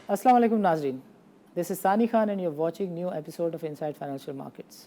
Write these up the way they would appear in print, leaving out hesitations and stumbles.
Assalamu alaikum Nazreen. This is Sani Khan and you're watching new episode of Inside Financial Markets.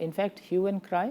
in fact hue and cry.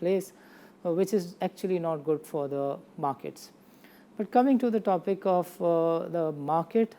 place, which is actually not good for the markets. But coming to the topic of the market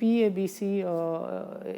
PABC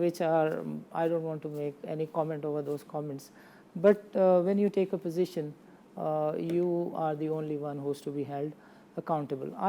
which are I don't want to make any comment over those comments, but when you take a position you are the only one who's to be held accountable.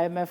IMF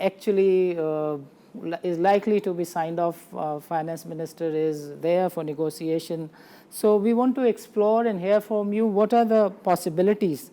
actually is likely to be signed off. Finance minister is there for negotiation. So we want to explore and hear from you what are the possibilities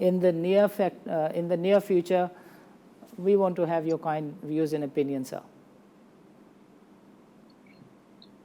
in the near future. We want to have your kind views and opinions, sir.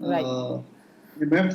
IMF.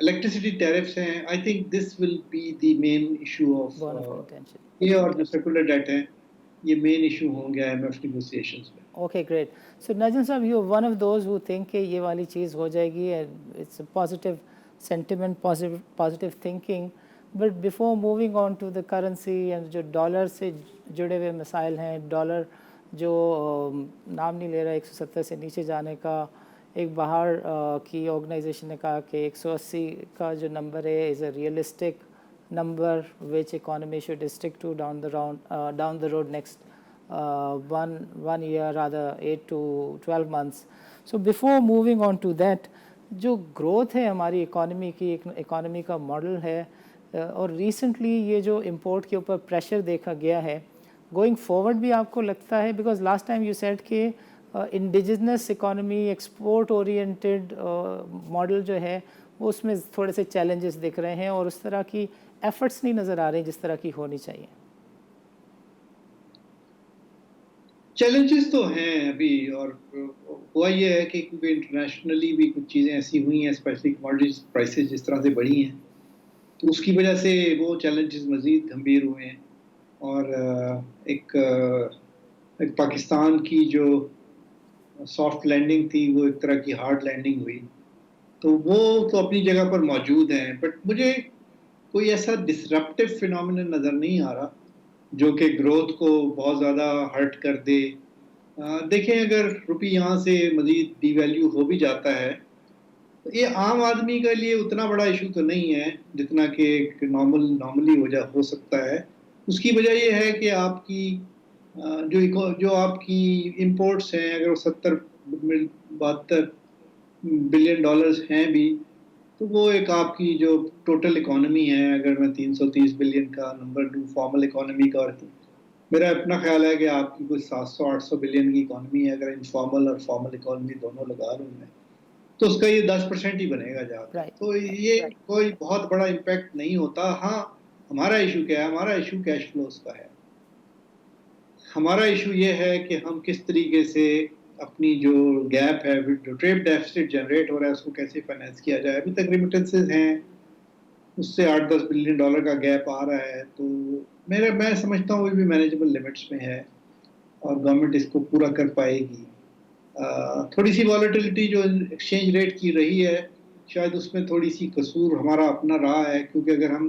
electricity tariffs ہیں, I think this will be the main issue of bone of contention. یہ اور جو secular debt ہیں یہ main issue ہوں گے IMF negotiations میں. Okay, great. So Najim صاحب, you are one of those who think کہ یہ والی چیز ہو جائے گی, it's a positive sentiment, positive thinking. But before moving on to the currency and جو ڈالر سے جڑے ہوئے مسائل ہیں, ڈالر جو نام نہیں لے رہا 170 سے نیچے جانے کا, ایک باہر کی آرگنائزیشن نے کہا کہ 180 کا جو نمبر ہے is a realistic number which economy should stick to down the road next one year, rather 8 to 12 months. So before moving on to that, جو گروتھ ہے ہماری اکانومی کی, اکانومی کا ماڈل ہے, اور ریسنٹلی یہ جو امپورٹ کے اوپر پریشر دیکھا گیا ہے, گوئنگ فارورڈ بھی آپ کو لگتا ہے, because last time you said کہ indigenous economy, export oriented model جو ہے وہ اس میں تھوڑے سے چیلنجز دکھ رہے ہیں اور اس طرح کی ایفرٹس نہیں نظر آ رہی جس طرح کی ہونی چاہیے. چیلنجز تو ہیں ابھی, اور ہوا یہ ہے کہ کیونکہ انٹرنیشنلی بھی کچھ چیزیں ایسی ہوئی ہیں, اسپیشلی کموڈیٹیز پرائسز جس طرح سے بڑھی ہیں, تو اس کی وجہ سے وہ چیلنجز مزید گمبھیر ہوئے ہیں. اور ایک پاکستان کی جو سافٹ لینڈنگ تھی وہ ایک طرح کی ہارڈ لینڈنگ ہوئی, تو وہ تو اپنی جگہ پر موجود ہیں, بٹ مجھے کوئی ایسا ڈسرپٹیو فینومینن نظر نہیں آ رہا جو کہ گروتھ کو بہت زیادہ ہرٹ کر دے. دیکھیں اگر روپی یہاں سے مزید ڈی ویلیو ہو بھی جاتا ہے تو یہ عام آدمی کے لیے اتنا بڑا ایشو تو نہیں ہے جتنا کہ ایک نارملی ہو سکتا ہے. اس کی وجہ یہ ہے کہ آپ کی جو آپ کی امپورٹس ہیں, اگر وہ 72 بلین ڈالرز ہیں بھی, تو وہ ایک آپ کی جو ٹوٹل اکانومی ہے, اگر میں 330 بلین کا نمبر دوں فارمل اکانومی کا, اور میرا اپنا خیال ہے کہ آپ کی کوئی 700-800 بلین کی اکانومی ہے, اگر انفارمل اور فارمل اکانومی دونوں لگا لوں میں, تو اس کا یہ 10% ہی بنے گا جا کے, تو یہ کوئی بہت بڑا امپیکٹ نہیں ہوتا. ہاں ہمارا ایشو کیا ہے, ہمارا ایشو کیش فلوز کا ہے. ہمارا ایشو یہ ہے کہ ہم کس طریقے سے اپنی جو گیپ ہے, جو ٹریڈ ڈیفیسٹ جنریٹ ہو رہا ہے, اس کو کیسے فائنینس کیا جائے. ابھی تک ریمیٹنسز ہیں, اس سے 8-10 بلین ڈالر کا گیپ آ رہا ہے, تو میں سمجھتا ہوں وہ بھی مینیجبل لمٹس میں ہے اور گورنمنٹ اس کو پورا کر پائے گی. تھوڑی سی والیٹیلٹی جو ایکسچینج ریٹ کی رہی ہے, شاید اس میں تھوڑی سی قصور ہمارا اپنا رہا ہے, کیونکہ اگر ہم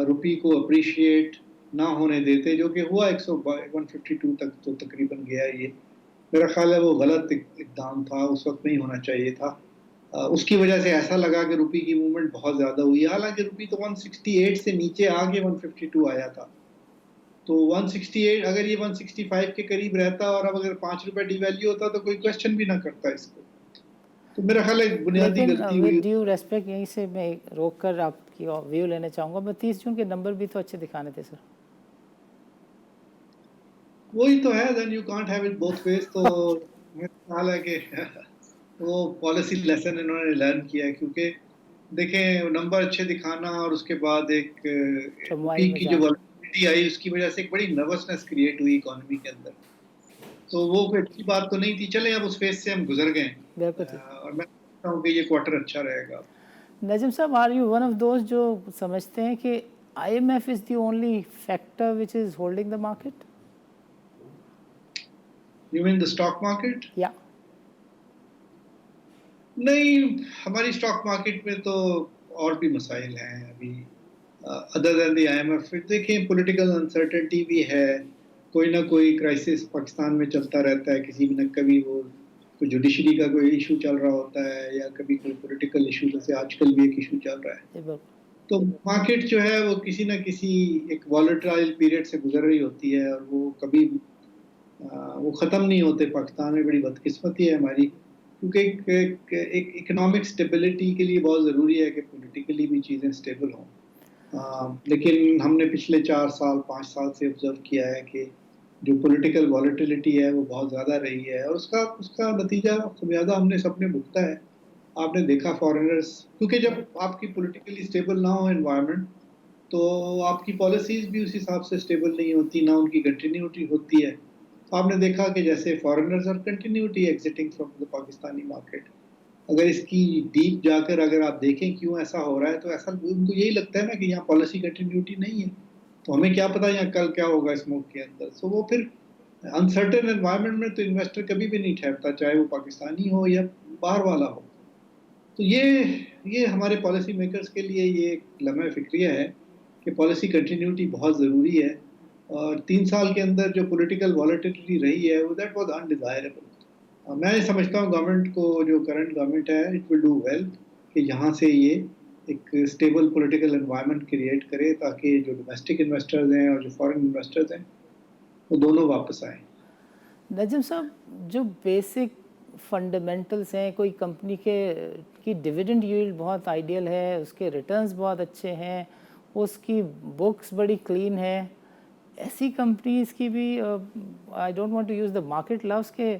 روپی کو اپریشیٹ نہ ہونے دیتے, جو کہ ہوا 152 تک تو تقریباً گیا, یہ میرا خیال ہے وہ غلط اقدام تھا, اس وقت نہیں ہونا چاہیے تھا. اس کی وجہ سے ایسا لگا کہ روپی کی موومنٹ بہت زیادہ ہوئی, حالانکہ روپی تو 168 سے نیچے آ کے 152 آیا تھا. تو 168 اگر یہ 165 کے قریب رہتا اور اب اگر 5 روپے ڈی ویلیو ہوتا تو کوئی کوشچن بھی نہ کرتا اس کو. تو میرا خیال ہے بنیادی غلطی ہوئی. ڈیو ریسپیکٹ, یہیں سے میں روک کر آپ کی ویو لینا چاہوں گا. 30 جون کے نمبر بھی تو اچھے دکھانے تھے سر. وہی تو ہے, then you can't have it both ways. تو میرا خیال ہے کہ وہ پالیسی لیسن انہوں نے لرن کیا, کیونکہ دیکھیں نمبر اچھے دکھانا اور اس کے بعد ایک روپی کی جو ویلیٹی آئی, اس کی وجہ سے ایک بڑی نروسنس کریٹ ہوئی اکانومی کے اندر, تو وہ کوئی اچھی بات تو نہیں تھی. چلیں اب اس فیز سے ہم گزر گئے, اور میں سمجھتا ہوں کہ یہ کوارٹر اچھا رہے گا. Najam Sahab, are you one of those جو سمجھتے ہیں کہ IMF is the only factor which is holding the market? You mean the stock market? Yeah. نہیں, ہماری اسٹاک مارکیٹ میں تو اور بھی مسائل ہیں ابھی ادر دین دی IMF. دیکھیں پولیٹیکل انسرٹنٹی بھی ہے, کوئی نہ کوئی کرائسس پاکستان میں چلتا رہتا ہے, کسی بھی نہ کبھی وہ کوئی جوڈیشری کا کوئی ایشو چل رہا ہوتا ہے, یا کبھی کوئی پولیٹیکل ایشو, جیسے آج کل بھی ایک ایشو چل رہا ہے. تو مارکیٹ جو ہے وہ کسی نہ کسی ایک والیٹائل پیریڈ سے گزر رہی ہوتی ہے, اور وہ کبھی وہ ختم نہیں ہوتے. پاکستان میں بڑی بدقسمتی ہے ہماری, کیونکہ ایک اکنامک سٹیبلٹی کے لیے بہت ضروری ہے کہ پولیٹیکلی بھی چیزیں سٹیبل ہوں. لیکن ہم نے پچھلے 4-5 سال سے آبزرو کیا ہے کہ جو پولیٹیکل والیٹیلٹی ہے وہ بہت زیادہ رہی ہے, اور اس کا نتیجہ خمیازہ ہم نے سب نے بھگتا ہے. آپ نے دیکھا فارنرز, کیونکہ جب آپ کی پولیٹیکلی اسٹیبل نہ ہو انوائرمنٹ, تو آپ کی پالیسیز بھی اس حساب سے اسٹیبل نہیں ہوتی, نہ ان کی کنٹینیوٹی ہوتی ہے. آپ نے دیکھا کہ جیسے foreigners are continuously exiting from the Pakistani market, اگر اس کی ڈیپ جا کر اگر آپ دیکھیں کیوں ایسا ہو رہا ہے تو ایسا ان کو یہی لگتا ہے نا کہ یہاں پالیسی کنٹینیوٹی نہیں ہے، تو ہمیں کیا پتا یہاں کل کیا ہوگا اس ملک کے اندر. سو وہ پھر انسرٹن انوائرمنٹ میں تو انویسٹر کبھی بھی نہیں ٹھہرتا، چاہے وہ پاکستانی ہو یا باہر والا ہو. تو یہ ہمارے پالیسی میکرز کے لیے یہ ایک لمحہ فکریہ ہے کہ پالیسی کنٹینیوٹی بہت ضروری ہے. اور 3 سال کے اندر جو پولیٹیکل والیٹیلٹی رہی ہے وہ دیٹ واز انڈیزائربل. میں سمجھتا ہوں گورنمنٹ کو، جو کرنٹ گورنمنٹ ہے، اٹ ول ڈو ویل کہ یہاں سے یہ ایک اسٹیبل پولیٹیکل انوائرمنٹ کریٹ کرے تاکہ جو ڈومیسٹک انویسٹرز ہیں اور جو فارن انویسٹرز ہیں وہ دونوں واپس آئیں. نجم صاحب، جو بیسک فنڈامنٹلس ہیں کوئی کمپنی کی ڈویڈنڈ ییلڈ بہت آئیڈیل ہے، اس کے ریٹرنز بہت اچھے ہیں، اس کی بکس بڑی کلین ہے، ایسی کمپنیز کی بھی I don't want to use the market lose کے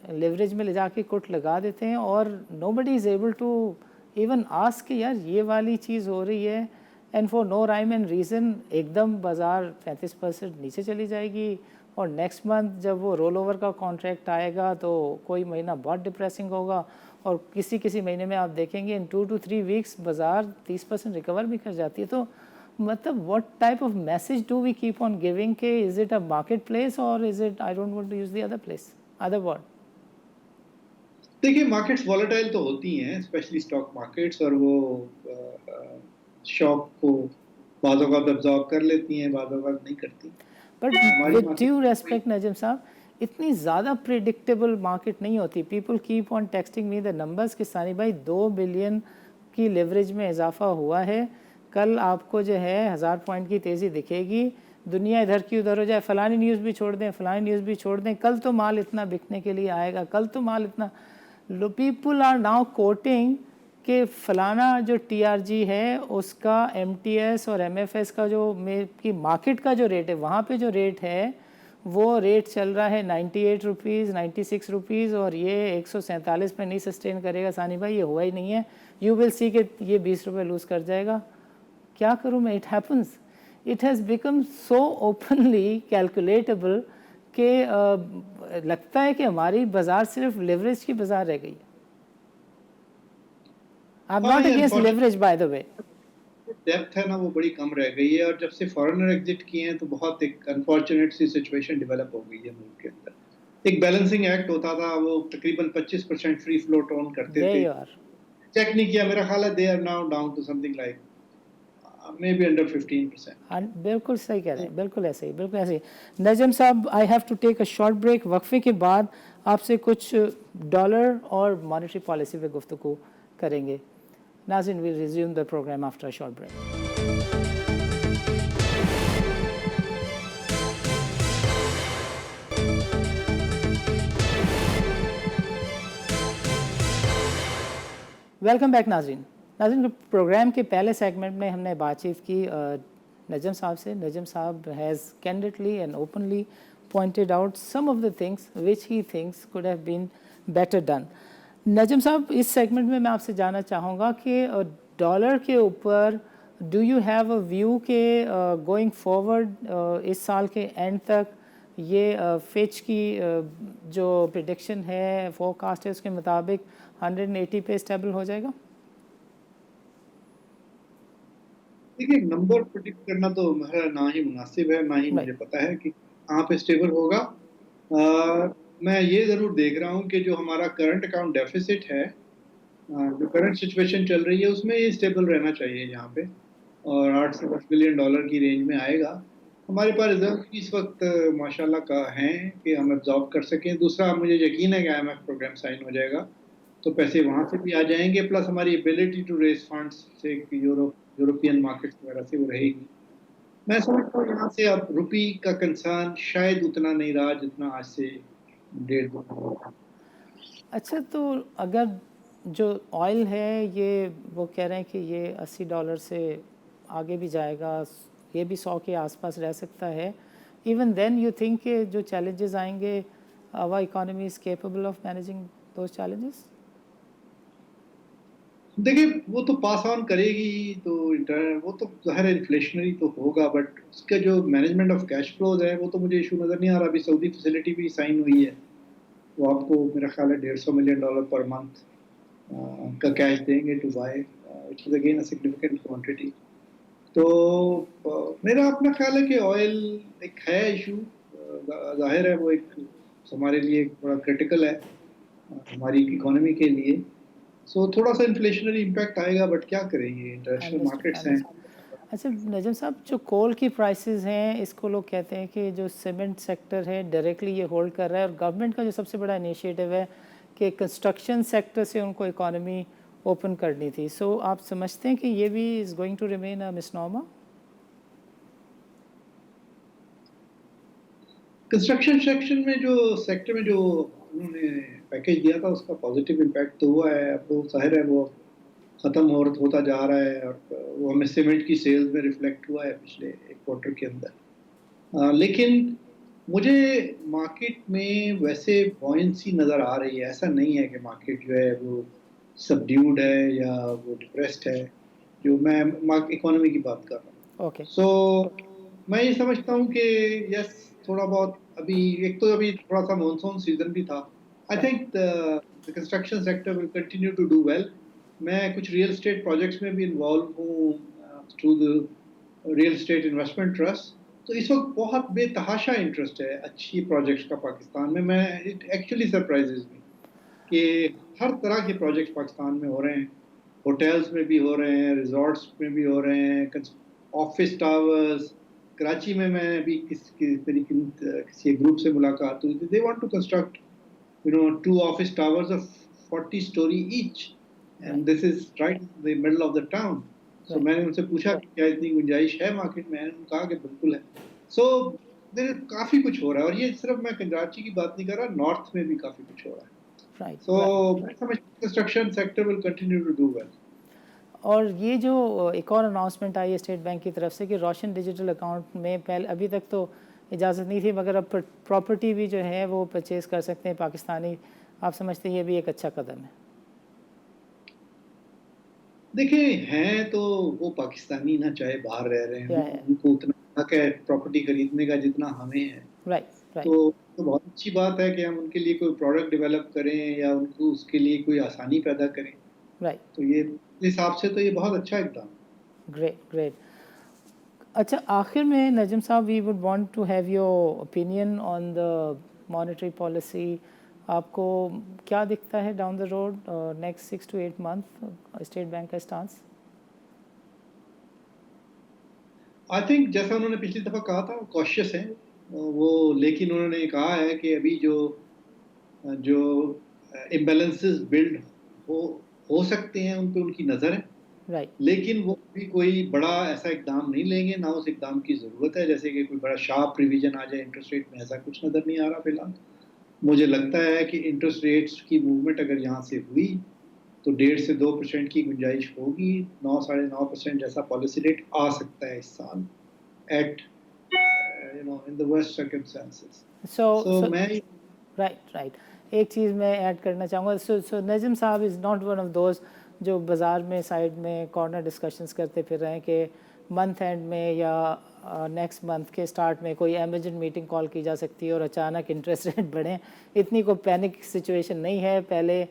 لیوریج میں لے جا کے کٹ لگا دیتے ہیں، اور nobody is able to even ask کہ یار یہ والی چیز ہو رہی ہے، and for no rhyme and reason ایک دم بازار 35% نیچے چلی جائے گی، اور نیکسٹ منتھ جب وہ رول اوور کا کانٹریکٹ آئے گا تو کوئی مہینہ بہت ڈپریسنگ ہوگا، اور کسی مہینے میں آپ دیکھیں گے ان 2 to 3 weeks بازار 30% ریکور بھی کر جاتی ہے. تو مطلب what type of message do we keep on giving کہ is it a market place اور is it I don't want to use the other place other word. دیکھیے مارکیٹس والیٹائل تو ہوتی ہیں، اسپیشلی اسٹاک مارکیٹس، اور وہ شاک کو بعض اوقات ابزارو کر لیتی ہیں، بعض اوقات نہیں کرتی. بٹ ہماری ود مارکیٹ ڈیو ریسپیکٹ نجم صاحب، اتنی زیادہ پریڈکٹیبل مارکیٹ نہیں ہوتی. People keep on texting me the numbers کہ ثانی بھائی 2 بلین کی لیوریج میں اضافہ ہوا ہے، کل آپ کو جو ہے 1000 پوائنٹ کی تیزی دکھے گی، دنیا ادھر کی ادھر ہو جائے، فلانی نیوز بھی چھوڑ دیں، فلانی نیوز بھی چھوڑ دیں، کل تو مال اتنا بکنے کے لیے آئے گا، کل تو مال اتنا. پیپل آر ناؤ کوٹنگ کہ فلانا جو ٹی آر جی ہے اس کا ایم ٹی ایس اور ایم ایف ایس کا جو کی مارکیٹ کا جو ریٹ ہے، وہاں پہ جو ریٹ ہے وہ ریٹ چل رہا ہے 98 روپیز 96 روپیز، اور یہ 147 پہ نہیں سسٹین کرے گا. ثانی بھائی یہ ہوا ہی نہیں ہے، یو ول سی کہ یہ 20 روپے لوز کر جائے گا. کیا کروں میں؟ It happens, it has become so openly calculable کہ لگتا ہے کہ ہماری بازار صرف لیوریج کی بازار رہ گئی. I'm ہاں not یہ against leverage by the way. Depth ہے نا وہ بڑی کم رہ گئی ہے، اور جب سے فارنر ایگزٹ کیے ہیں تو بہت ایک انفارچونیٹ سی سچویشن ڈیولپ ہو گئی ہے ملک کے اندر. ایک بیلنسنگ ایکٹ ہوتا تھا، وہ تقریباً 25% فری فلوٹ اون کرتے There تھے، you are. چیک نہیں کیا. میرا خیال ہے they are now down to something like maybe under 15%. بالکل صحیح کہہ رہے ہیں، بالکل ایسے ہی، بالکل ایسے ہی. Najam Sahab, I have to take a short break. وقفے کے بعد آپ سے کچھ ڈالر اور مانیٹری پالیسی پہ گفتگو کریں گے. ناظرین، we'll resume the program after a short break. Welcome back ناظرین. ناظرین، پروگرام کے پہلے سیگمنٹ میں ہم نے بات چیت کی نجم صاحب سے. نجم صاحب has candidly and openly pointed out some of the things which he thinks could have been better done. نجم صاحب، اس سیگمنٹ میں آپ سے جاننا چاہوں گا کہ ڈالر کے اوپر do you have a view کہ گوئنگ فارورڈ اس سال کے اینڈ تک یہ فچ کی جو پریڈکشن ہے، فور کاسٹ ہے، اس کے مطابق 180 پہ اسٹیبل ہو جائے گا؟ دیکھیے نمبر پریڈکٹ کرنا تو میرا نہ ہی مناسب ہے، نہ ہی مجھے پتا ہے کہ کہاں پہ اسٹیبل ہوگا. میں یہ ضرور دیکھ رہا ہوں کہ جو ہمارا کرنٹ اکاؤنٹ ڈیفیسٹ ہے، جو کرنٹ سچویشن چل رہی ہے، اس میں یہ اسٹیبل رہنا چاہیے یہاں پہ، اور 8 سے 10 بلین ڈالر کی رینج میں آئے گا. ہمارے پاس ریزرو اس وقت ماشاءاللہ کا ہیں کہ ہم ایبزارب کر سکیں. دوسرا، مجھے یقین ہے کہ I M F program sign ہو جائے گا تو پیسے وہاں سے بھی آ جائیں گے، پلس ہماری ایبلٹی ٹو ریز فنڈس سے یورپین مارکیٹس وغیرہ سے وہ رہے گی. میں سمجھتا ہوں یہاں سے اب روپی کا کنسرن شاید اتنا نہیں رہا جتنا آج سے 1.5 اچھا، تو اگر جو آئل ہے یہ وہ کہہ رہے ہیں کہ یہ $80 سے آگے بھی جائے گا، یہ بھی 100 کے آس پاس رہ سکتا ہے، ایون دین یو تھنک کہ جو چیلنجز آئیں گے our economy is capable of managing those challenges? دیکھیں وہ تو پاس آن کرے گی، تو وہ تو ظاہر انفلیشنری تو ہوگا، بٹ اس کا جو مینجمنٹ آف کیش فلوز ہے وہ تو مجھے ایشو نظر نہیں آ رہا. ابھی سعودی فیسلٹی بھی سائن ہوئی ہے، وہ آپ کو میرا خیال ہے $150 ملین پر منتھ کا کیش دیں گے to buy which is again a significant quantity. تو میرا اپنا خیال ہے کہ آئل ایک ہے ایشو، ظاہر ہے وہ ایک ہمارے لیے ایک بڑا کرٹیکل ہے ہماری اکانومی کے لیے. سو تھوڑا سا انفلیشنری امپیکٹ آئے گا، بٹ کیا کریں یہ انٹرنیشنل انڈرسٹوڈ مارکیٹس ہیں. انڈرسٹوڈ. اچھا نجم صاحب، جو کول کی پرائسز ہیں اس کو لوگ کہتے ہیں کہ جو سیمنٹ سیکٹر ہے ڈائریکٹلی یہ ہولڈ کر رہا ہے، اور گورنمنٹ کا جو سب سے بڑا انیشیٹو ہے کہ کنسٹرکشن سیکٹر سے ان کو اکانومی اوپن کرنی تھی. سو آپ سمجھتے ہیں کہ یہ بھی is going to remain a مسنوما؟ کنسٹرکشن سیکشن میں جو سیکٹر میں جو انہوں نے پیکیج دیا تھا اس کا پازیٹیو امپیکٹ تو ہوا ہے. اب وہ ظاہر ہے وہ ختم ہوتا جا رہا ہے، اور وہ ہمیں سیمنٹ کی سیلز میں ریفلیکٹ ہوا ہے پچھلے ایک کوارٹر کے اندر. لیکن مجھے مارکیٹ میں ویسے بوئنسی نظر آ رہی ہے. ایسا نہیں ہے کہ مارکیٹ جو ہے وہ سبڈیوڈ ہے یا وہ ڈپریسڈ ہے، جو میں اکانومی کی بات کر رہا ہوں. اوکے. سو میں یہ سمجھتا ہوں کہ یس تھوڑا بہت ابھی ایک تو ابھی تھوڑا سا مانسون سیزن بھی تھا. I think construction sector will continue to do well. میں کچھ ریئل اسٹیٹ پروجیکٹس میں بھی انوالو ہوں through the real estate investment trust. تو اس وقت بہت بے تحاشا انٹرسٹ ہے اچھی پروجیکٹس کا پاکستان میں. اٹ ایکچولی سرپرائزز می کہ ہر طرح کے پروجیکٹس پاکستان میں ہو رہے ہیں. ہوٹلس میں بھی ہو رہے ہیں، ریزورٹس میں بھی ہو رہے ہیں، آفس ٹاورز. کراچی میں ابھی کسی گروپ سے ملاقات ہوئی تھی. They want to construct 2 office towers of 40 story each, and this is right in the middle of the town. So میں نے ان سے پوچھا کہ کیا اتنی گنجائش ہے مارکیٹ میں؟ انہوں نے کہا کہ بالکل ہے. سو کافی کچھ ہو رہا ہے، اور یہ صرف میں کراچی کی بات نہیں کر رہا، نارتھ میں بھی کافی کچھ ہو رہا ہے. سو میں سمجھتا ہوں construction sector will continue to do well. اور یہ جو ایک اور اناؤنسمنٹ آئی ہے اسٹیٹ بینک کی طرف سے کہ روشن ڈیجیٹل اکاؤنٹ میں ابھی تک تو اجازت نہیں تھی، مگر اب پراپرٹی بھی جو ہے وہ پرچیز کر سکتے ہیں پاکستانی. آپ سمجھتے ہیں یہ بھی ایک اچھا قدم ہے؟ دیکھیں ہیں تو وہ پاکستانی نہ چاہے باہر رہ رہے ہوں، ان کو اتنا حق ہے پراپرٹی خریدنے کا جتنا ہمیں ہے. تو بہت اچھی بات ہے کہ ہم ان کے لیے کوئی پروڈکٹ ڈیولپ کریں یا ان کو اس کے لیے کوئی آسانی پیدا کریں. تو یہ حساب سے تو یہ بہت اچھا اقدام ہے. Great great. اچھا آخر میں نجم صاحب، we would want to have your opinion on the monetary policy. آپ کو کیا دکھتا ہے down the road next 6 to 8 month State Bank کا اسٹانس؟ آئی تھنک جیسا انہوں نے پچھلی دفعہ کہا تھا وہ کوشیس ہیں وہ، لیکن انہوں نے کہا ہے کہ ابھی جو امبیلنسز بلڈ ہو سکتے ہیں ان پہ ان کی نظر ہے، لیکن وہ بھی کوئی بڑا ایسا اقدام نہیں لیں گے، نہ اس اقدام کی ضرورت ہے. جیسے کہ کوئی بڑا شارپ ریویژن آ جائے انٹرسٹ ریٹ میں، ایسا کچھ نظر نہیں آ رہا فی الحال. مجھے لگتا ہے کہ انٹرسٹ ریٹس کی موومنٹ اگر یہاں سے ہوئی تو 1.5 سے 2% کی گنجائش ہوگی. 9-9.5% جیسا پالیسی ریٹ آ سکتا ہے اس سال at in the worst circumstances. Right. ایک چیز میں ایڈ کرنا چاہوں گا. سو نجم صاحب is not one of those جو بازار میں سائڈ میں کارنر ڈسکشنز کرتے پھر رہے ہیں کہ منتھ اینڈ میں یا نیکسٹ منتھ کے اسٹارٹ میں کوئی ایمرجنٹ میٹنگ کال کی جا سکتی ہے اور اچانک انٹرسٹ ریٹ بڑھیں. اتنی کوئی پینک سچویشن نہیں ہے. پہلے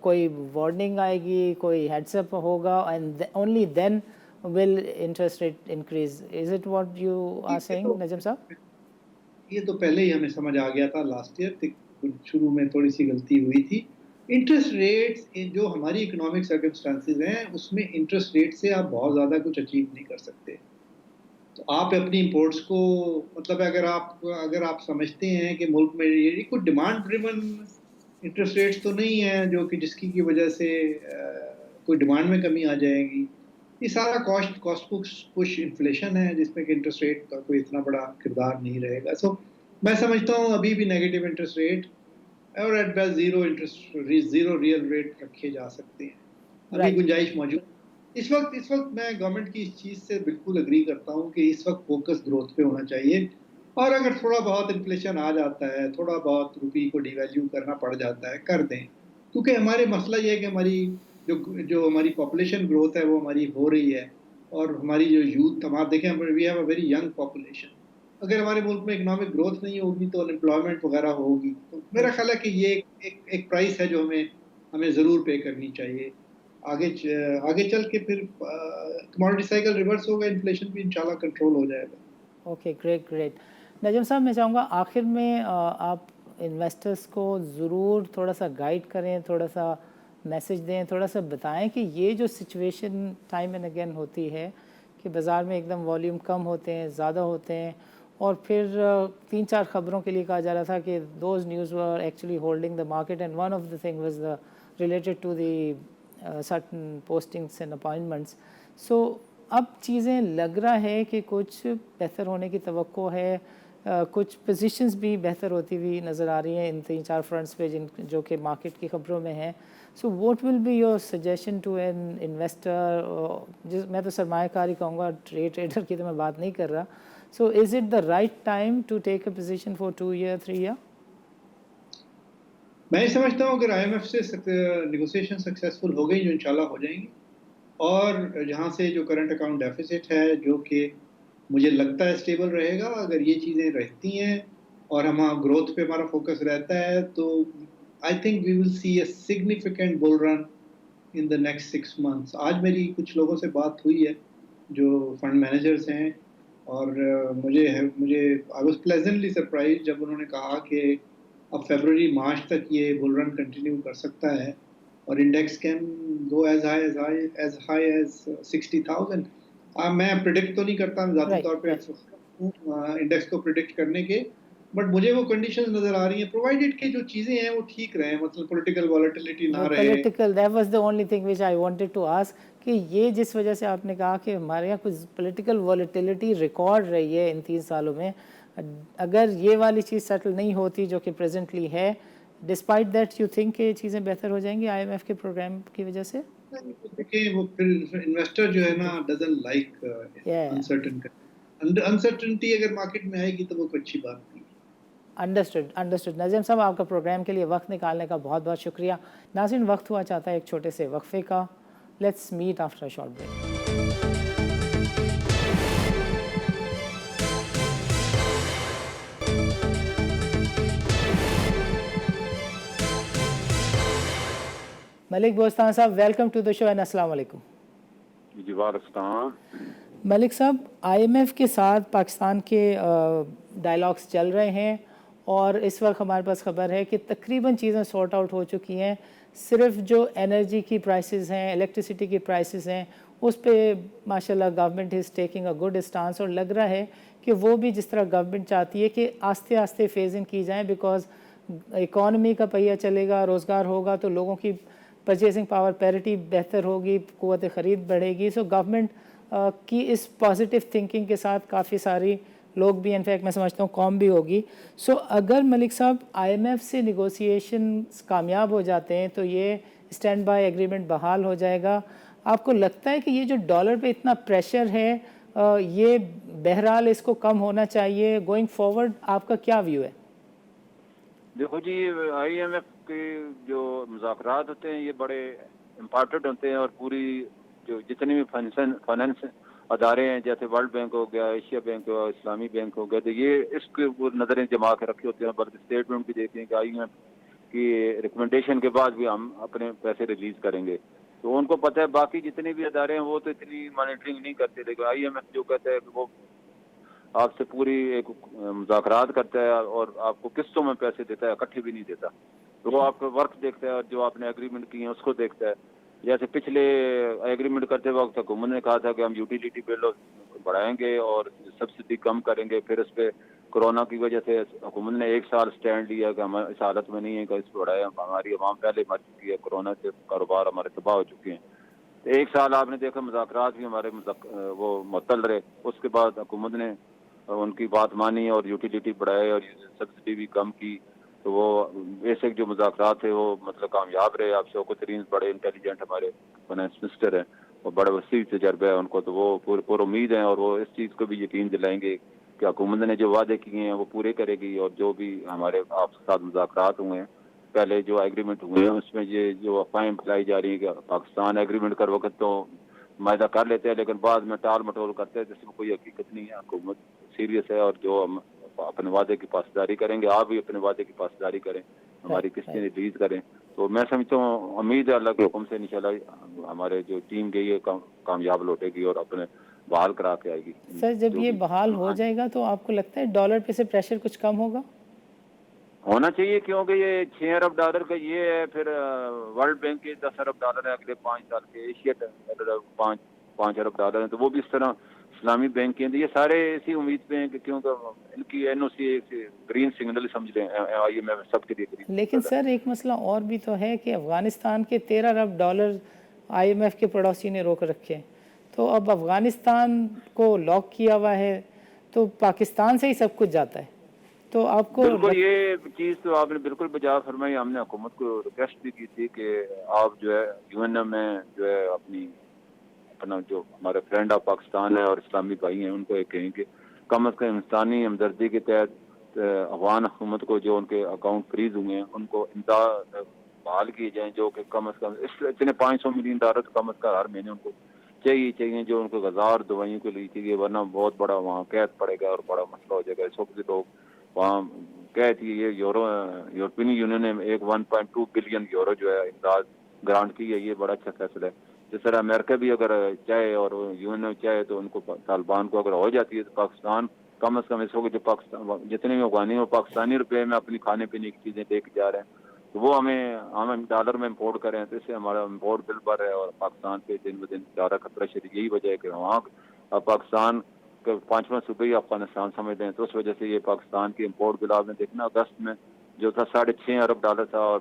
کوئی وارننگ آئے گی، کوئی ہیڈس اپ ہوگا، and only then will interest rate increase. Is it what you are seeing Najam sahab? یہ تو پہلے ہی ہمیں سمجھ آ گیا تھا. لاسٹ ایئر شروع میں تھوڑی سی غلطی ہوئی تھی. انٹرسٹ ریٹس جو ہماری اکنامک سرکمسٹانسز ہیں اس میں انٹرسٹ ریٹ سے آپ بہت زیادہ کچھ اچیو نہیں کر سکتے. تو آپ اپنی امپورٹس کو مطلب اگر آپ سمجھتے ہیں کہ ملک میں یہ کوئی ڈیمانڈ ڈریون انٹرسٹ ریٹس تو نہیں ہے جو کہ جس کی وجہ سے کوئی ڈیمانڈ میں کمی آ جائے گی. یہ سارا کاسٹ پش انفلیشن ہے جس میں کہ انٹرسٹ ریٹ کا کوئی اتنا بڑا کردار نہیں رہے گا. سو میں سمجھتا ہوں ابھی بھی نیگیٹو انٹرسٹ ریٹ اور at best zero real rate رکھے جا سکتے ہیں. ابھی گنجائش موجود. اس وقت میں گورنمنٹ کی اس چیز سے بالکل اگری کرتا ہوں کہ اس وقت فوکس گروتھ پہ ہونا چاہیے. اور اگر تھوڑا بہت انفلیشن آ جاتا ہے، تھوڑا بہت روپی کو ڈی ویلیو کرنا پڑ جاتا ہے، کر دیں. کیونکہ ہمارے مسئلہ یہ ہے کہ ہماری جو ہماری پاپولیشن گروتھ ہے وہ ہماری ہو رہی ہے، اور ہماری جو یوتھ آپ دیکھیں we have a very young population. اگر ہمارے ملک میں اکنامک گروتھ نہیں ہوگی تو انمپلائمنٹ وغیرہ ہوگی. تو میرا خیال ہے کہ یہ ایک پرائس ہے جو ہمیں ضرور پے کرنی چاہیے. آگے چل کے پھر کموڈٹی سائیکل ریورس ہوگا, انفلیشن بھی انشاءاللہ کنٹرول ہو جائے گا. Okay, great great. Najam sahab, میں چاہوں گا آخر میں آپ انویسٹرس کو ضرور تھوڑا سا گائیڈ کریں, تھوڑا سا میسج دیں, تھوڑا سا بتائیں کہ یہ جو سچویشن ٹائم اینڈ اگین ہوتی ہے کہ بازار میں ایک دم والیوم کم ہوتے ہیں, زیادہ ہوتے ہیں, اور پھر 3-4 خبروں کے لیے کہا جا رہا تھا کہ those news were actually holding the market, and one of the thing was the related to the certain postings and appointments. So اب چیزیں لگ رہا ہے کہ کچھ بہتر ہونے کی توقع ہے, کچھ پوزیشنز بھی بہتر ہوتی ہوئی نظر آ رہی ہیں ان 3-4 فرنٹس پہ جو کہ مارکیٹ کی خبروں میں ہیں. So what will be your suggestion to an investor? میں تو سرمایہ کاری کہوں گا, ٹریڈر کی تو میں بات نہیں کر رہا. So is it the right time to take a position for 2 year 3 year؟ میں یہ سمجھتا ہوں اگر IMF سے نیگوسیشن سکسیزفل ہو گئی, جو انشاءاللہ ہو جائیں گی, اور جہاں سے جو کرنٹ اکاؤنٹ ڈیفیسٹ ہے جو کہ مجھے لگتا ہے اسٹیبل رہے گا, اگر یہ چیزیں رہتی ہیں اور گروتھ پہ ہمارا فوکس رہتا ہے, تو I think we will see a significant bull run in the next 6 months. آج میری کچھ لوگوں سے بات ہوئی ہے جو فنڈ مینیجرز ہیں, اور مجھے آئی واز پلیزنٹلی سرپرائز جب انہوں نے کہا کہ اب فیبروری مارچ تک یہ بل رن کنٹینیو کر سکتا ہے, اور index can go as high as 60,000. میں پریڈکٹ تو نہیں کرتا ذاتی طور پہ انڈیکس کو پریڈکٹ کرنے کے, بٹ مجھے وہ کنڈیشنز نظر آ رہی ہیں پرووائڈیڈ کہ جو چیزیں ہیں وہ ٹھیک رہیں, مطلب پولیٹیکل والیٹیلٹی نہ رہے. That was the only thing which I wanted to ask, کہ یہ جس وجہ سے آپ نے کہا کہ ہمارے یہاں کچھ پولیٹیکل والیٹیلٹی ریکارڈ رہی ہے ان 3 سالوں میں, اگر یہ والی چیز سیٹل نہیں ہوتی جو کہ پریزنٹلی ہے, ڈسپائٹ دیٹ یو تھنک کہ یہ چیزیں بہتر ہو جائیں گی IMF کے پروگرام کی وجہ سے؟ دیکھیں وہ پھر انویسٹر جو ہے نا ڈزنٹ لائک انسرٹنٹی. اگر مارکیٹ میں آئے گی تو وہ کوئی اچھی بات نہیں. انڈرسٹوڈ. نظیم صاحب, آپ کا پروگرام کے لیے وقت نکالنے کا بہت بہت شکریہ. ناظرین, وقت ہوا چاہتا ہے ایک چھوٹے سے وقفے کا. Let's meet after a short break. Malik Bostan sahab, welcome to the show and السلام علیکم. جی وعلیکم السلام. ملک صاحب, IMF کے ساتھ پاکستان کے ڈائلاگس چل رہے ہیں, اور اس وقت ہمارے پاس خبر ہے کہ تقریباً چیزیں سارٹ آؤٹ ہو چکی ہیں. صرف جو انرجی کی پرائسز ہیں, الیکٹریسٹی کی پرائسز ہیں, اس پہ ماشاءاللہ government is taking a good stance, اور لگ رہا ہے کہ وہ بھی جس طرح گورنمنٹ چاہتی ہے کہ آہستہ آہستہ فیز ان کی جائیں, بیکاز اکانومی کا پہیہ چلے گا, روزگار ہوگا تو لوگوں کی پرچیزنگ پاور پیرٹی بہتر ہوگی, قوت خرید بڑھے گی. سو گورنمنٹ کی اس پازیٹیو تھنکنگ کے ساتھ کافی ساری لوگ بھی, انفیکٹ میں سمجھتا ہوں قوم بھی ہوگی. سو اگر ملک صاحب IMF سے نیگوسیشنز کامیاب ہو جاتے ہیں تو یہ اسٹینڈ بائی ایگریمنٹ بحال ہو جائے گا. آپ کو لگتا ہے کہ یہ جو ڈالر پہ اتنا پریشر ہے, یہ بہرحال اس کو کم ہونا چاہیے گوئنگ فارورڈ؟ آپ کا کیا ویو ہے؟ دیکھو جی, IMF کے جو مذاکرات ہوتے ہیں یہ بڑے امپارٹنٹ ہوتے ہیں, اور پوری جو جتنے بھی فائنانس ادارے ہیں, جیسے ورلڈ بینک ہو گیا, ایشیا بینک ہو گیا, اسلامی بینک ہو گیا, تو یہ اس کے نظریں جما کے رکھے ہوتے ہیں. بلکہ اسٹیٹمنٹ بھی دیتے ہیں کہ IMF کی ریکمنڈیشن کے بعد بھی ہم اپنے پیسے ریلیز کریں گے. تو ان کو پتہ ہے باقی جتنے بھی ادارے ہیں وہ تو اتنی مانیٹرنگ نہیں کرتے, لیکن IMF جو کہتا ہے کہ وہ آپ سے پوری ایک مذاکرات کرتا ہے اور آپ کو قسطوں میں پیسے دیتا ہے, اکٹھے بھی نہیں دیتا. تو وہ آپ کا ورک دیکھتا ہے اور جو آپ نے ایگریمنٹ کی ہیں اس کو دیکھتا ہے. جیسے پچھلے ایگریمنٹ کرتے وقت حکومت نے کہا تھا کہ ہم یوٹیلیٹی بل بڑھائیں گے اور سبسڈی کم کریں گے. پھر اس پہ کورونا کی وجہ سے حکومت نے 1 سال سٹینڈ لیا کہ ہم اس حالت میں نہیں ہے کہ اس پہ بڑھائیں, ہماری عوام پہلے مر چکی ہے, کورونا سے کاروبار ہمارے تباہ ہو چکے ہیں. 1 سال آپ نے دیکھا مذاکرات بھی ہمارے وہ معطل رہے. اس کے بعد حکومت نے ان کی بات مانی اور یوٹیلیٹی بڑھائے اور سبسڈی بھی کم کی. تو وہ بیسک جو مذاکرات تھے وہ مطلب کامیاب رہے. آپ شوکت ترین بڑے انٹیلیجنٹ ہمارے فائنانس منسٹر ہیں, وہ بڑے وسیع تجربہ ہے ان کو, تو وہ پور امید ہیں اور وہ اس چیز کو بھی یقین دلائیں گے کہ حکومت نے جو وعدے کیے ہیں وہ پورے کرے گی. اور جو بھی ہمارے آپ کے ساتھ مذاکرات ہوئے ہیں, پہلے جو ایگریمنٹ ہوئے ہیں, اس میں یہ جو افواہیں پھیلائی جا رہی ہیں کہ پاکستان ایگریمنٹ کر وقت تو معاہدہ کر لیتے ہیں لیکن بعد میں ٹال مٹول کرتے ہیں, جس میں کوئی حقیقت نہیں ہے. حکومت سیریس ہے اور جو ہم اپنے وعدے کی پاسداری کریں گے, آپ بھی اپنے وعدے کی پاسداری کریں, ہماری قسطیں ریلیز کریں. تو میں سمجھتا ہوں امید ہے اللہ کے حکم سے انشاءاللہ ہمارے جو ٹیم گئی ہے کامیاب لوٹے گی اور اپنے بحال کرا کے آئے گی. سر جب یہ بحال ہو جائے گا تو آپ کو لگتا ہے ڈالر پہ سے پریشر کچھ کم ہوگا؟ ہونا چاہیے, کیونکہ یہ 6 ارب ڈالر کا یہ ہے, پھر ورلڈ بینک کے 10 ارب ڈالر ہے اگلے 5 سال کے, ایشیا 5 ارب ڈالر ہیں, تو وہ بھی اس طرح اسلامی بینک کے ہیں. یہ سارے اسی امید پہ ہیں کہ کیونکہ ان کی این او سی گرین سگنل سمجھ لیں آئی ایم ایف سب کے لیے گرین. لیکن سر ایک مسئلہ اور بھی تو ہے کہ افغانستان کے 13 ارب ڈالر آئی ایم ایف کے پڑوسی نے روک رکھے, تو اب افغانستان کو لاک کیا ہوا ہے تو پاکستان سے ہی سب کچھ جاتا ہے, تو آپ کو بالکل یہ چیز تو آپ نے بالکل بجا فرمائی. ہم نے حکومت کو ریکویسٹ بھی کی تھی کہ آپ جو ہے یو این ایم میں جو ہے اپنا جو ہمارے فرینڈ آف پاکستان ہے اور اسلامی بھائی ہیں ان کو یہ کہیں کہ کم از کم انسانی ہمدردی کے تحت افغان حکومت کو جو ان کے اکاؤنٹ فریز ہوئے ہیں ان کو امداد بحال کیے جائیں, جو کہ کم از کم اتنے $500 ملین تو کم از کم ہر مہینے ان کو چاہیے جو ان کو غذا اور دوائیوں کے لیے چاہیے, ورنہ بہت بڑا وہاں قید پڑے گا اور بڑا مسئلہ ہو جائے گا. اس وقت لوگ وہاں کہتے ہیں یہ یورپین یونین نے 1.2 بلین یورو جو ہے امداد گرانٹ کی ہے, یہ بڑا اچھا فیصلہ ہے. جس طرح امریکہ بھی اگر چاہے اور یو این او چاہے تو ان کو طالبان کو اگر ہو جاتی ہے تو پاکستان کم از کم اس وقت جو پاکستان جتنے بھی افغانی وہ پاکستانی روپے میں اپنی کھانے پینے کی چیزیں لے کے جا رہے ہیں, تو وہ ہم ڈالر میں امپورٹ کریں تو اس سے ہمارا امپورٹ بل بڑھ رہا ہے اور پاکستان پہ دن بدن زیادہ خطرہ شدید. یہی وجہ ہے کہ وہاں پاکستان کے 5واں صوبے افغانستان سمجھتے ہیں, تو اس وجہ سے یہ پاکستان کی امپورٹ بل آپ نے دیکھنا اگست میں جو تھا 6.5 ارب ڈالر تھا اور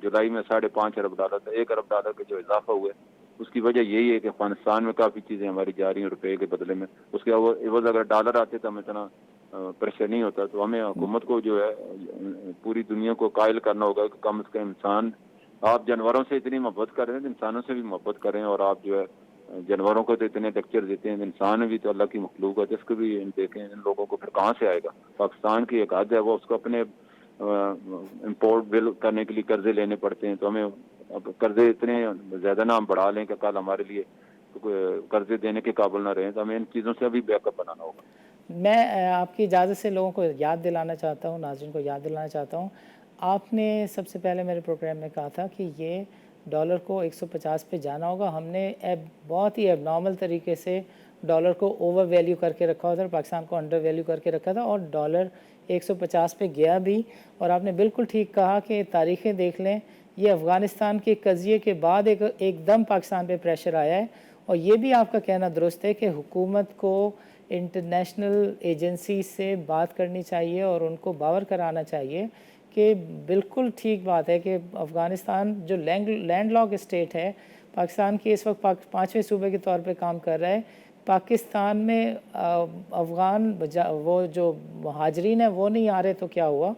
جولائی میں 5.5 ارب ڈالر تھا. 1 ارب ڈالر کے جو اضافہ ہوئے اس کی وجہ یہی ہے کہ افغانستان میں کافی چیزیں ہماری جا رہی ہیں روپے کے بدلے میں. اس کے عوض اگر ڈالر آتے تو ہمیں اتنا پریشر نہیں ہوتا. تو ہمیں حکومت کو جو ہے پوری دنیا کو قائل کرنا ہوگا کہ کم از کم انسان, آپ جانوروں سے اتنی محبت کر رہے ہیں تو انسانوں سے بھی محبت کریں, اور آپ جو ہے جانوروں کو تو اتنے لیکچر دیتے ہیں, انسان بھی تو اللہ کی مخلوق ہے, جس کو بھی دیکھیں ان لوگوں کو پھر کہاں سے آئے گا. پاکستان کی ایک حد ہے وہ اس کو اپنے امپورٹ بل کرنے کے لیے قرضے لینے پڑتے ہیں, تو ہمیں قرضے اتنے زیادہ نہ ہم بڑھا لیں کہ کل ہمارے لیے قرضے دینے کے قابل نہ رہیں, تو ہمیں ان چیزوں سے ابھی بیک اپ بنانا ہوگا. میں آپ کی اجازت سے لوگوں کو یاد دلانا چاہتا ہوں, ناظرین کو یاد دلانا چاہتا ہوں, آپ نے سب سے پہلے میرے پروگرام میں کہا تھا کہ یہ ڈالر کو 150 پہ جانا ہوگا. ہم نے بہت ہی اب نارمل طریقے سے ڈالر کو اوور ویلیو کر کے رکھا تھا اور پاکستان کو انڈر ویلیو کر کے رکھا تھا, اور ڈالر 150 پہ گیا بھی. اور آپ نے بالکل ٹھیک کہا کہ تاریخیں دیکھ لیں, یہ افغانستان کے قضیے کے بعد ایک دم پاکستان پہ پریشر آیا ہے. اور یہ بھی آپ کا کہنا درست ہے کہ حکومت کو انٹرنیشنل ایجنسی سے بات کرنی چاہیے اور ان کو باور کرانا چاہیے کہ بالکل ٹھیک بات ہے کہ افغانستان جو لینڈ لاک اسٹیٹ ہے, پاکستان کی اس وقت 5ویں صوبے کے طور پہ کام کر رہا ہے. پاکستان میں افغان وہ جو مہاجرین ہیں وہ نہیں آ رہے تو کیا ہوا,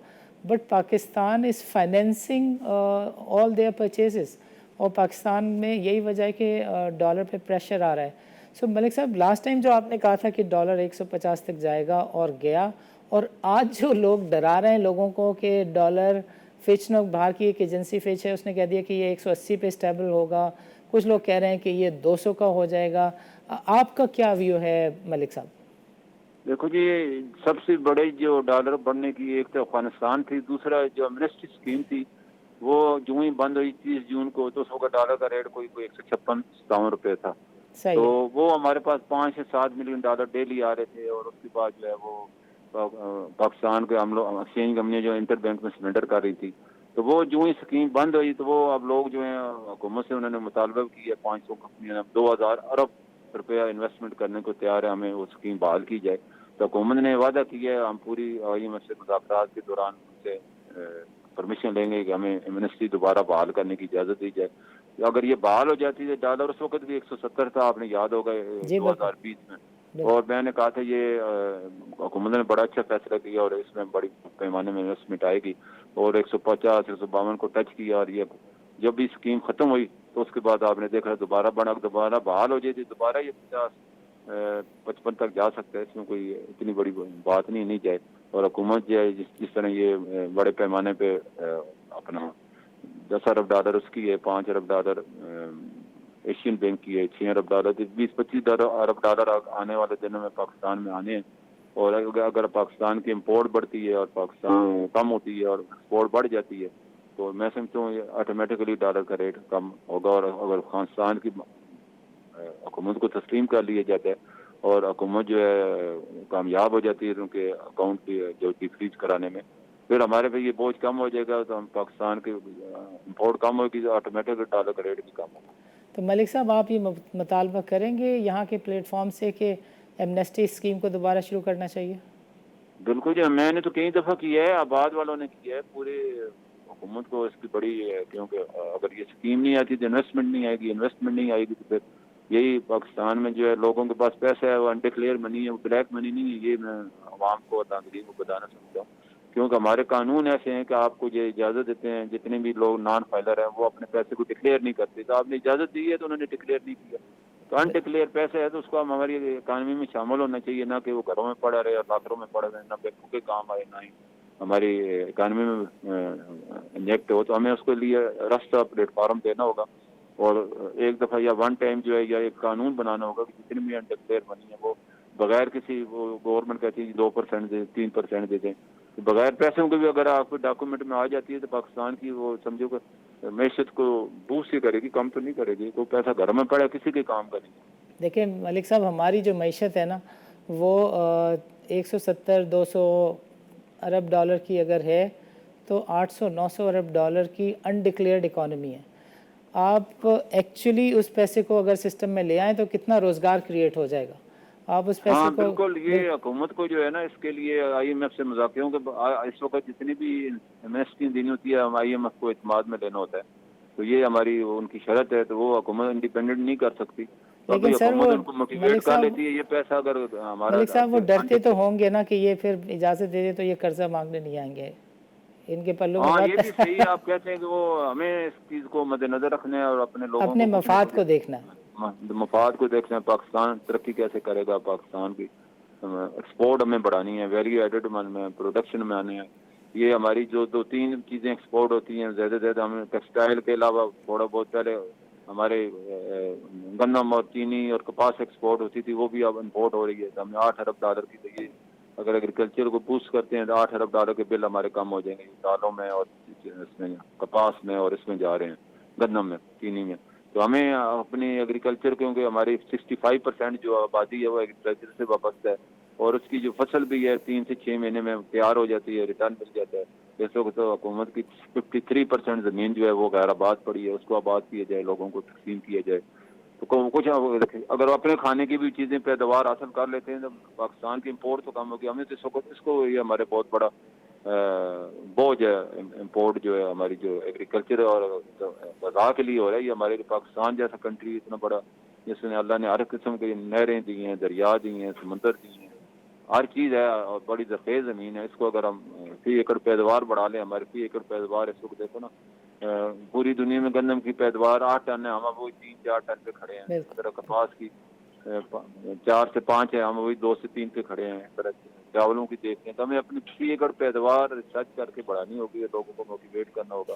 but Pakistan is financing all their purchases, اور پاکستان میں یہی وجہ ہے کہ ڈالر پہ پریشر آ رہا ہے. سو ملک صاحب, لاسٹ ٹائم جو آپ نے کہا تھا کہ ڈالر 150 تک جائے گا اور گیا, اور آج جو لوگ ڈرا رہے ہیں لوگوں کو کہ ڈالر فچ نے باہر کی ایک ایجنسی فچ ہے اس نے کہہ دیا کہ یہ 180 پہ اسٹیبل ہوگا, کچھ لوگ کہہ رہے ہیں کہ یہ 200 کا ہو جائے گا. آپ کا کیا ویو ہے ملک صاحب؟ دیکھو جی, سب سے بڑے جو ڈالر بڑھنے کی ایک تو افغانستان تھی, دوسرا جو ایمنسٹی اسکیم تھی وہ جو ہی بند ہوئی 30 جون کو, تو اس وقت ڈالر کا ریٹ کوئی 156-57 روپے تھا. صحیح تو ہے. وہ ہمارے پاس 5 سے 7 ملین ڈالر ڈیلی آ رہے تھے, اور اس کے بعد جو ہے وہ پاکستان کے ہم لوگ ایکسچینج کمپنی جو انٹر بینک میں سرنڈر کر رہی تھی, تو وہ جو ہی اسکیم بند ہوئی تو وہ اب لوگ جو ہیں حکومت سے انہوں نے مطالبہ کیا 500 کمپنیاں 2000 ارب روپیہ انویسٹمنٹ کرنے کو تیار ہے, ہمیں وہ اسکیم بحال کی جائے. تو حکومت نے وعدہ کیا ہے, ہم پوری آئی ایم ایف سے مذاکرات کے دوران ان سے پرمیشن لیں گے کہ ہمیں ایمنسٹی دوبارہ بحال کرنے کی اجازت دی جائے. اگر یہ بحال ہو جاتی ہے, ڈالر اس وقت بھی 170 تھا, آپ نے یاد ہوگا 2020 میں, اور میں نے کہا تھا یہ حکومت نے بڑا اچھا فیصلہ کیا اور اس میں بڑی پیمانے میں انویسٹمنٹ آئے گی, اور 150-152 کو ٹچ کیا, اور یہ جب بھی اسکیم ختم ہوئی تو اس کے بعد آپ نے دیکھا دوبارہ بحال ہو جائے, دوبارہ یہ 50-55 تک جا سکتا ہے. اس میں کوئی اتنی بڑی بات نہیں جائے, اور حکومت جو ہے جس طرح یہ بڑے پیمانے پہ اپنا 10 ارب ڈالر اس کی ہے, 5 ارب ڈالر ایشین بینک کی ہے, 6 ارب ڈالر, 20-25 ارب ڈالر آنے والے دنوں میں پاکستان میں آنے ہیں. اور اگر پاکستان کی امپورٹ بڑھتی ہے اور پاکستان کم ہوتی ہے اور ایکسپورٹ بڑھ جاتی ہے تو میں سمجھتا ہوں یہ آٹومیٹکلی ڈالر کا ریٹ کم ہوگا، اور اگر افغانستان کی حکومت کو تسلیم کر لیا جاتا ہے اور حکومت جو ہے کامیاب ہو جاتی ہے کیونکہ اکاؤنٹ کی جو فریز کرانے میں، پھر ہمارے پہ یہ بوجھ کم ہو جائے گا، تو ہم پاکستان کی امپورٹ کم ہوگی تو آٹومیٹکلی ڈالر کا ریٹ بھی کم ہوگا۔ تو ملک صاحب آپ یہ مطالبہ کریں گے یہاں کے پلیٹ فارم سے کہ ایمنیسٹی اسکیم کو دوبارہ شروع کرنا چاہیے؟ بالکل جی، میں نے تو کئی دفعہ کیا ہے، آباد والوں نے کیا ہے، پورے حکومت کو اس کی بڑی ہے، کیونکہ اگر یہ اسکیم نہیں آتی تو انویسٹمنٹ نہیں آئے گی، انویسٹمنٹ نہیں آئے گی تو پھر یہی پاکستان میں جو ہے لوگوں کے پاس پیسہ ہے، وہ انڈکلیئر منی ہے، وہ بلیک منی نہیں ہے، یہ میں عوام کو اور ناظرین کو بتانا چاہتا ہوں، کیونکہ ہمارے قانون ایسے ہیں کہ آپ کو یہ اجازت دیتے ہیں، جتنے بھی لوگ نان فائلر ہیں وہ اپنے پیسے کو ڈکلیئر نہیں کرتے، تو آپ نے اجازت دی ہے تو انہوں نے ڈکلیئر نہیں کیا، تو انڈکلیئر پیسے ہے تو اس کو ہم ہماری اکانومی میں شامل ہونا چاہیے، نہ کہ وہ گھروں میں پڑا رہے اور لاکروں میں پڑا رہے، نہ بینکوں کے کام آئے، نہ ہی ہماری اکانومی میں انجیکٹ ہو، تو ہمیں اس کے لیے راستہ پلیٹ فارم دینا ہوگا، اور ایک دفعہ یا ون ٹائم جو ہے یا ایک قانون بنانا ہوگا کہ جتنی بھی انڈکلیئر منی ہے وہ بغیر کسی، وہ گورنمنٹ کہتی ہے 2% دے 3% دے دیں، تو بغیر پیسوں کے بھی اگر آپ کو ڈاکومنٹ میں آ جاتی ہے تو پاکستان کی وہ سمجھو کہ معیشت کو بوسٹ ہی کرے گی، کم تو نہیں کرے گی، کوئی پیسہ گھر میں پڑے کسی کے کام کا نہیں۔ دیکھیں ملک صاحب، ہماری جو معیشت ہے نا وہ 170-200 ارب ڈالر کی اگر ہے تو 800-900 ارب ڈالر کی انڈکلیئرڈ اکانومی ہے۔ آپ ایکچولی اس پیسے کو اگر سسٹم میں لے آئیں تو کتنا روزگار کریٹ ہو جائے گا، آپ اس پیسے ہاں کو بالکل، یہ حکومت کو جو ہے نا اس کے لیے آئی ایم ایف سے مذاکروں کے اس وقت جتنی بھی انویسٹنگ دینی ہوتی ہے ہم آئی ایم ایف کو اعتماد میں لینا ہوتا ہے، تو یہ ہماری ان کی شرط ہے، تو وہ حکومت انڈیپینڈنٹ نہیں کر سکتی، تو لیکن ابھی سر حکومت وہ ان کو موٹیویٹ ملک کر صاحب لیتی ہے، یہ پیسہ اگر ہمارا ملک صاحب وہ ڈرتے تو ہوں گے نا کہ یہ پھر اجازت دے دے تو یہ قرضہ مانگنے نہیں آئیں گے، ان کے پلوں میں ہاں بہت یہ بھی پیسہ صحیح آپ کہتے ہیں کہ وہ ہمیں اس چیز کو مد نظر رکھنا ہے اور اپنے لوگوں اپنے کو کچھ نہ مفاد کچھ کو دیکھنا ہے۔ مفاد کو دیکھنا ہے، پاکستان ترقی کیسے کرے گا، پاکستان کی ایکسپورٹ ہمیں بڑھانی ہے، ویلیو ایڈڈ میں پروڈکشن میں آنے ہیں، یہ ہماری جو 2-3 چیزیں ایکسپورٹ ہوتی ہیں زیادہ زیادہ، ہمیں ٹیکسٹائل کے علاوہ تھوڑا بہت پہلے ہمارے گندم اور چینی اور کپاس ایکسپورٹ ہوتی تھی، وہ بھی اب امپورٹ ہو رہی ہے، تو ہمیں 8 ارب ڈالر کی چاہیے، اگر ایگریکلچر کو بوسٹ کرتے ہیں تو 8 ارب ڈالر کے بل ہمارے کم ہو جائیں گے، دالوں میں اور اس میں کپاس میں اور اس میں جا رہے ہیں، گندم میں، چینی میں، تو ہمیں اپنی ایگریکلچر، کیونکہ ہماری 65% جو آبادی ہے وہ ایگریکلچر سے وابستہ ہے، اور اس کی جو فصل بھی ہے 3 سے 6 مہینے میں تیار ہو جاتی ہے، ریٹرن مل جاتا ہے، اس وقت تو حکومت کی 53% زمین جو ہے وہ غیر آباد پڑی ہے، اس کو آباد کیا جائے، لوگوں کو تقسیم کیا جائے، تو کچھ اگر اپنے کھانے کی بھی چیزیں پیداوار حاصل کر لیتے ہیں تو پاکستان کی امپورٹ تو کم ہوگی، ہمیں تو اس کو یہ ہمارے بہت بڑا بوجھ ہے، امپورٹ جو ہے ہماری جو ایگریکلچر اور غذا کے لیے ہو رہا ہے، یہ ہمارے پاکستان جیسا کنٹری اتنا بڑا، جس میں اللہ نے ہر قسم کی نہریں دی ہیں، دریا دی ہیں، سمندر دی ہیں، ہر چیز ہے، اور بڑی زرخیز زمین ہے، اس کو اگر ہم فی ایکڑ پیداوار بڑھا لیں، ہمارے فی ایکڑ پیداوار اس وقت دیکھو نا، پوری دنیا میں گندم کی پیداوار 8 ٹن ہے، ہم اب وہی 3-4 ٹن پہ کھڑے ہیں، اس بالکل طرح کپاس کی 4 سے 5 ہے، ہم وہی 2 سے 3 پہ کھڑے ہیں، اس طرح چاولوں کی دیکھتے ہیں، تو ہمیں اپنی فی ایکڑ پیداوار ریسرچ کر کے بڑھانی ہوگی، لوگوں کو موٹیویٹ کرنا ہوگا،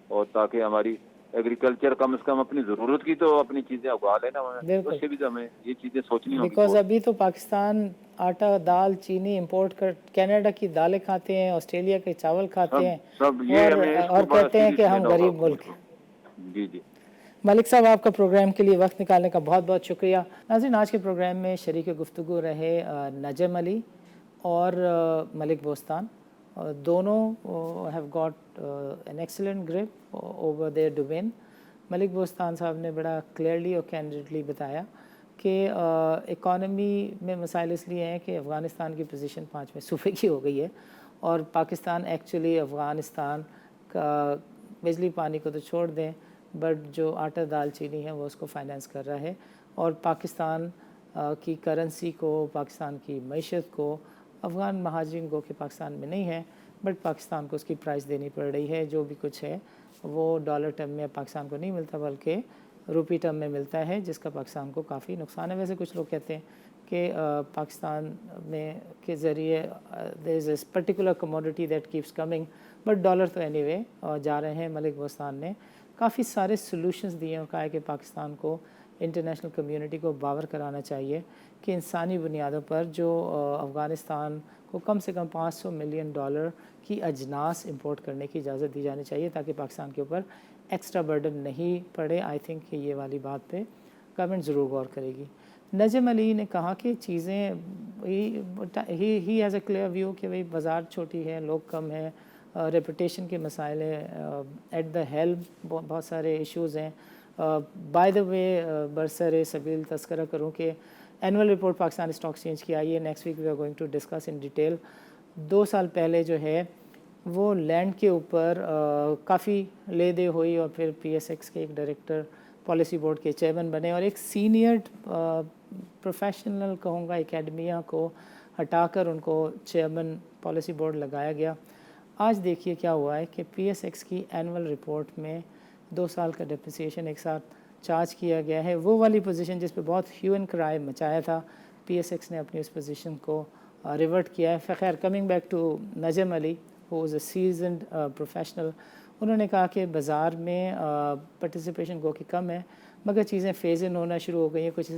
اور تاکہ ہماری ایگریکلچر کم از کم اپنی ضرورت کی تو اپنی چیزیں اگا لینا، بالکل، اس سے بھی تو ہمیں یہ چیزیں سوچنی ہوگی بیکاز بہت۔ ابھی تو پاکستان آٹا، دال، چینی امپورٹ کینیڈا کی دالیں کھاتے ہیں، آسٹریلیا کے چاول کھاتے ہیں، سب یہ ہمیں اس اور کو بڑا کہتے ہیں کہ سیریس ہم لینا ہوگا غریب حکومت ملک کو۔ ہیں۔ جی جی، ملک صاحب آپ کا پروگرام کے لیے وقت نکالنے کا بہت بہت شکریہ۔ ناظرین، آج کے پروگرام میں شریک گفتگو رہے نجم علی اور ملک بوستان، دونوں have got an excellent grip over their domain. Malik Bostan sahab نے بڑا کلیئرلی اور کینڈیڈلی بتایا کہ اکانومی میں مسائل اس لیے ہیں کہ افغانستان کی پوزیشن 5ویں صوبے کی ہو گئی ہے، اور پاکستان ایکچولی افغانستان کا بجلی پانی کو تو چھوڑ دیں، بٹ جو آٹا، دال، چینی ہے وہ اس کو فائنینس کر رہا ہے، اور پاکستان کی کرنسی کو، پاکستان کی معیشت کو، افغان مہاجرین کو کہ پاکستان میں نہیں ہے، بٹ پاکستان کو اس کی پرائس دینی پڑ رہی ہے، جو بھی کچھ ہے وہ ڈالر ٹرم میں پاکستان کو نہیں ملتا بلکہ روپی ٹرم میں ملتا ہے، جس کا پاکستان کو کافی نقصان ہے۔ ویسے کچھ لوگ کہتے ہیں کہ پاکستان میں کے ذریعے there is a particular commodity that keeps coming, but dollar تو اینی وے جا رہے ہیں۔ ملک بوستان نے کافی سارے سلوشنز دیے ہیں اور کہا ہے کہ پاکستان کو انٹرنیشنل کمیونٹی کو باور کرانا چاہیے کہ انسانی بنیادوں پر جو افغانستان کو کم سے کم $500 ملین کی اجناس امپورٹ کرنے کی اجازت دی جانی چاہیے تاکہ پاکستان کے اوپر ایکسٹرا برڈن نہیں پڑے. آئی تھنک کہ یہ والی بات پہ گورنمنٹ ضرور غور کرے گی. نجم علی نے کہا کہ چیزیں he has a clear view کہ بھئی بازار چھوٹی ہے, لوگ کم ہیں, ریپوٹیشن کے مسائل ہیں, ایٹ دا ہیلپ بہت سارے ایشوز ہیں. بائی دا وے برسر سبیل تذکرہ کروں کہ annual report Pakistan Stock Exchange کی آئی ہے. Next week we are going to discuss in detail. 2 سال پہلے جو ہے وہ لینڈ کے اوپر کافی لے دے ہوئی اور پھر پی ایس ایکس کے ایک ڈائریکٹر پالیسی بورڈ کے چیئرمین بنے اور ایک سینئر پروفیشنل کہوں گا اکیڈمیا کو ہٹا کر ان کو چیئرمین پالیسی بورڈ لگایا گیا. آج دیکھیے کیا ہوا ہے کہ پی ایس ایکس کی اینول رپورٹ میں 2 سال کا ڈپریسیشن ایک ساتھ چارج کیا گیا ہے. وہ والی پوزیشن جس پہ بہت ہیو اینڈ کرائے مچایا تھا, پی ایس ایکس نے اپنی اس پوزیشن کو ریورٹ کیا ہے. خیر, coming back to Najam Ali who is a seasoned professional, انہوں نے کہا کہ بازار میں پارٹیسپیشن گو کہ کم ہے مگر چیزیں فیز ان ہونا شروع ہو گئی ہیں کچھ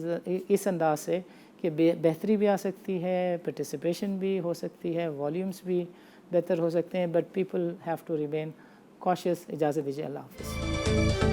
اس انداز سے کہ بہتری بھی آ سکتی ہے, پارٹیسپیشن بھی ہو سکتی ہے, والیومز بھی بہتر ہو سکتے ہیں, but people have to remain cautious. اجازت دیجیے, اللہ حافظ.